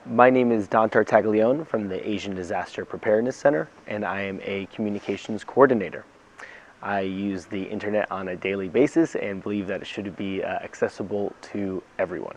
My name is Tartaglione from the Asian Disaster Preparedness Center, and I am a communications coordinator. I use the internet on a daily basis and believe that it should be accessible to everyone.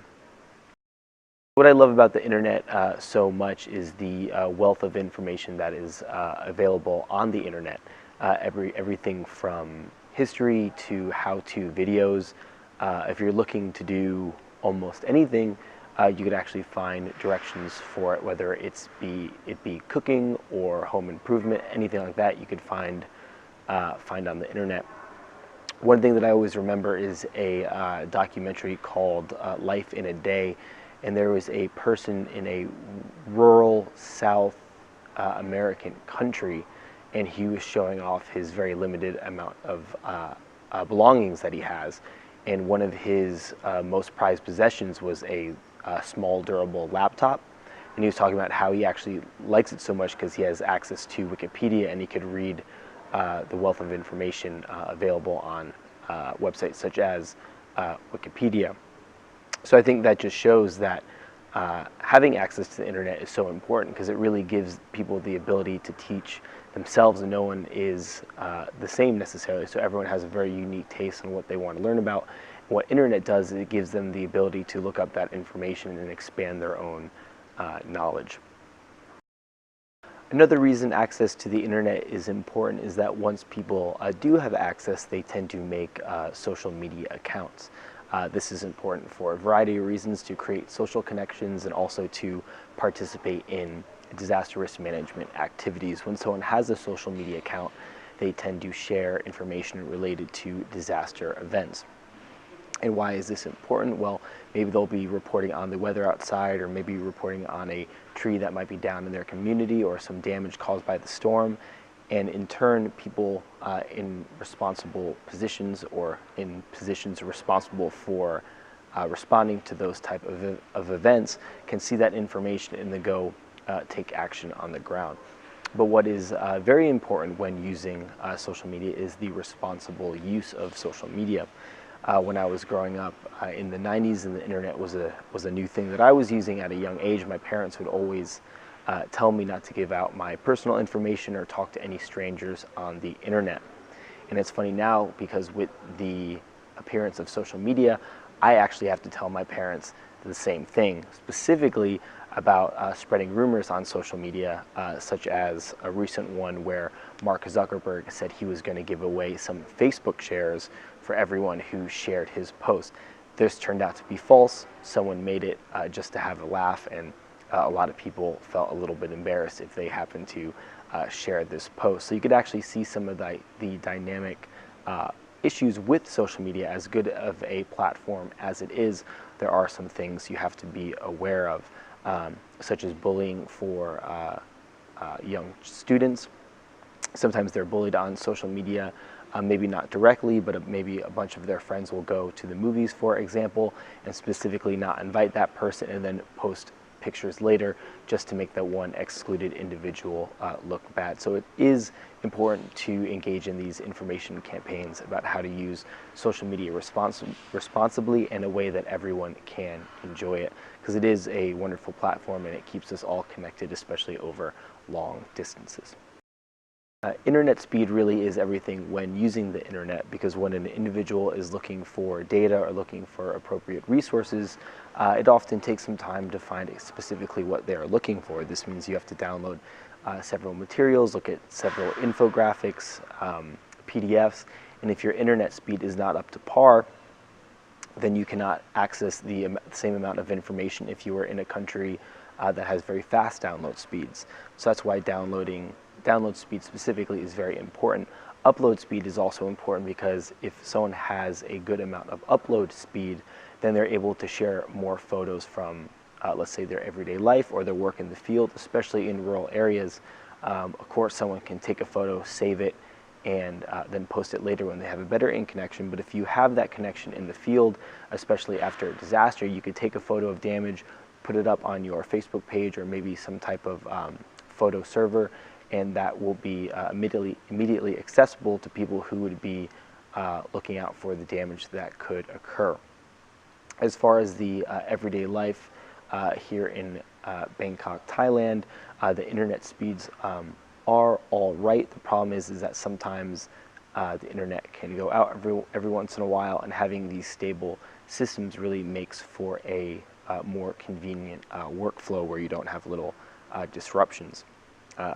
What I love about the internet so much is the wealth of information that is available on the internet. Everything from history to how-to videos. If you're looking to do almost anything, you could actually find directions for it, whether it be cooking or home improvement, anything like that you could find on the internet. One thing that I always remember is a documentary called Life in a Day, and there was a person in a rural South American country, and he was showing off his very limited amount of belongings that he has, and one of his most prized possessions was a small durable laptop, and he was talking about how he actually likes it so much because he has access to Wikipedia and he could read the wealth of information available on websites such as Wikipedia. So I think that just shows that having access to the internet is so important because it really gives people the ability to teach themselves, and no one is the same necessarily, so everyone has a very unique taste on what they want to learn about. What internet does is it gives them the ability to look up that information and expand their own knowledge. Another reason access to the internet is important is that once people do have access, they tend to make social media accounts. This is important for a variety of reasons: to create social connections and also to participate in disaster risk management activities. When someone has a social media account, they tend to share information related to disaster events. And why is this important? Well, maybe they'll be reporting on the weather outside, or maybe reporting on a tree that might be down in their community, or some damage caused by the storm. And in turn, people in responsible positions, or in positions responsible for responding to those type of events, can see that information and then go take action on the ground. But what is very important when using social media is the responsible use of social media. When I was growing up in the 90s, and the internet was a new thing that I was using at a young age, my parents would always tell me not to give out my personal information or talk to any strangers on the internet. And it's funny now, because with the appearance of social media, I actually have to tell my parents the same thing, specifically about spreading rumors on social media, such as a recent one where Mark Zuckerberg said he was going to give away some Facebook shares for everyone who shared his post. This turned out to be false. Someone made it just to have a laugh, and a lot of people felt a little bit embarrassed if they happened to share this post. So you could actually see some of the dynamic issues with social media. As good of a platform as it is, there are some things you have to be aware of, such as bullying for young students. Sometimes they're bullied on social media, maybe not directly, but maybe a bunch of their friends will go to the movies, for example, and specifically not invite that person, and then post pictures later just to make that one excluded individual look bad. So it is important to engage in these information campaigns about how to use social media responsibly in a way that everyone can enjoy it, because it is a wonderful platform and it keeps us all connected, especially over long distances. Internet speed really is everything when using the internet, because when an individual is looking for data or looking for appropriate resources, it often takes some time to find specifically what they are looking for. This means you have to download several materials, look at several infographics, PDFs, and if your internet speed is not up to par, then you cannot access the same amount of information if you were in a country that has very fast download speeds. So that's why download speed specifically is very important. Upload speed is also important, because if someone has a good amount of upload speed, then they're able to share more photos from, let's say, their everyday life or their work in the field, especially in rural areas. Of course, someone can take a photo, save it, and then post it later when they have a better internet connection. But if you have that connection in the field, especially after a disaster, you could take a photo of damage, put it up on your Facebook page or maybe some type of photo server, and that will be immediately accessible to people who would be looking out for the damage that could occur. As far as the everyday life here in Bangkok, Thailand. The internet speeds are all right. The problem is that sometimes the internet can go out every once in a while, and having these stable systems really makes for a more convenient workflow where you don't have little disruptions.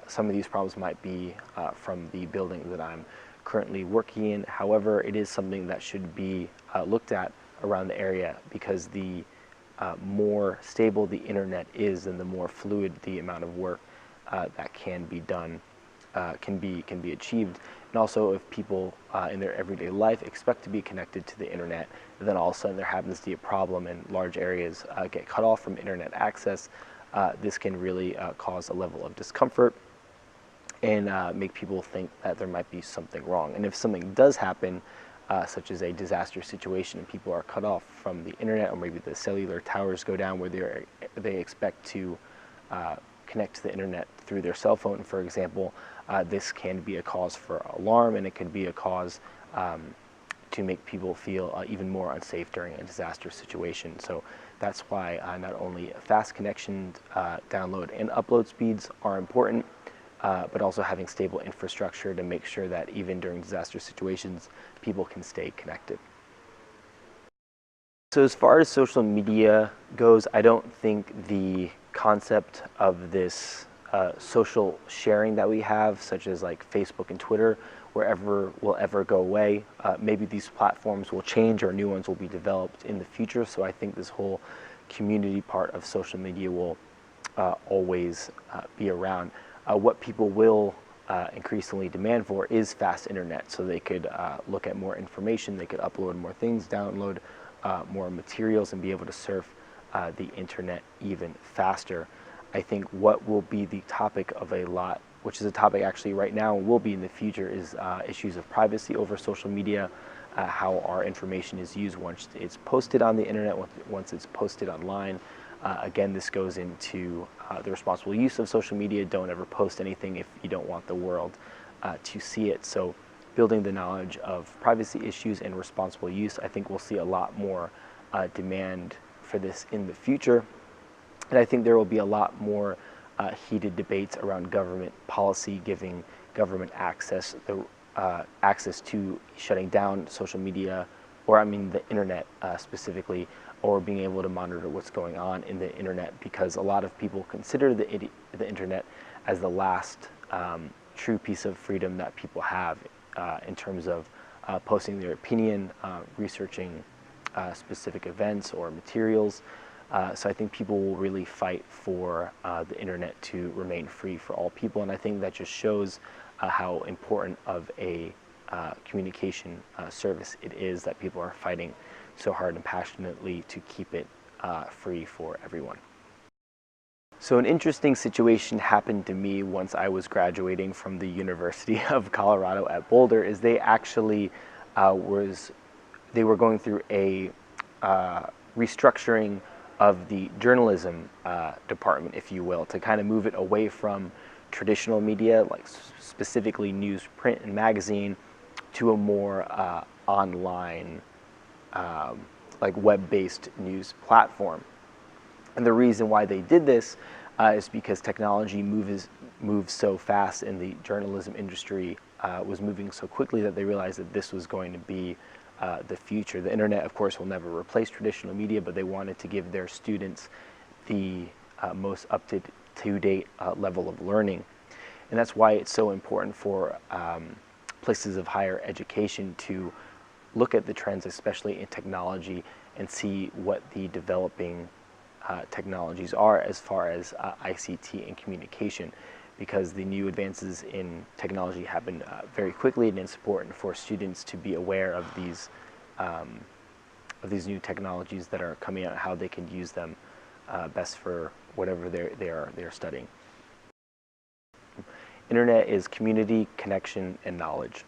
Some of these problems might be from the building that I'm currently working in. However, it is something that should be looked at around the area, because the more stable the internet is, and the more fluid the amount of work that can be done can be achieved. And also, if people in their everyday life expect to be connected to the internet, and then all of a sudden there happens to be a problem and large areas get cut off from internet access, this can really cause a level of discomfort and make people think that there might be something wrong. And if something does happen, such as a disaster situation and people are cut off from the internet, or maybe the cellular towers go down where they expect to connect to the internet through their cell phone, for example, this can be a cause for alarm, and it can be a cause to make people feel even more unsafe during a disaster situation. So that's why not only fast connection, download and upload speeds are important, but also having stable infrastructure to make sure that even during disaster situations, people can stay connected. So as far as social media goes, I don't think the concept of this social sharing that we have, such as like Facebook and Twitter, will ever go away. Maybe these platforms will change, or new ones will be developed in the future. So I think this whole community part of social media will always be around. What people will increasingly demand for is fast internet, so they could look at more information, they could upload more things, download more materials, and be able to surf the internet even faster. I think what will be the topic of a lot, which is a topic actually right now and will be in the future, is issues of privacy over social media, how our information is used once it's posted on the internet, once it's posted online. Again, this goes into the responsible use of social media. Don't ever post anything if you don't want the world to see it. So building the knowledge of privacy issues and responsible use, I think we'll see a lot more demand for this in the future. And I think there will be a lot more heated debates around government policy, giving government access to shutting down social media, or I mean the internet specifically, or being able to monitor what's going on in the internet, because a lot of people consider the internet as the last true piece of freedom that people have in terms of posting their opinion, researching specific events or materials. So I think people will really fight for the internet to remain free for all people, and I think that just shows how important of a communication service it is that people are fighting so hard and passionately to keep it free for everyone. So an interesting situation happened to me once I was graduating from the University of Colorado at Boulder. Is they actually they were going through a restructuring of the journalism department, if you will, to kind of move it away from traditional media, like specifically news, print, and magazine, to a more online, like web-based news platform. And the reason why they did this is because technology moves so fast, and the journalism industry was moving so quickly that they realized that this was going to be the future. The internet, of course, will never replace traditional media, but they wanted to give their students the most up-to-date level of learning. And that's why it's so important for places of higher education to look at the trends, especially in technology, and see what the developing technologies are as far as ICT and communication, because the new advances in technology happen very quickly, and it's important for students to be aware of these new technologies that are coming out, how they can use them best for whatever they're studying. Internet is community, connection, and knowledge.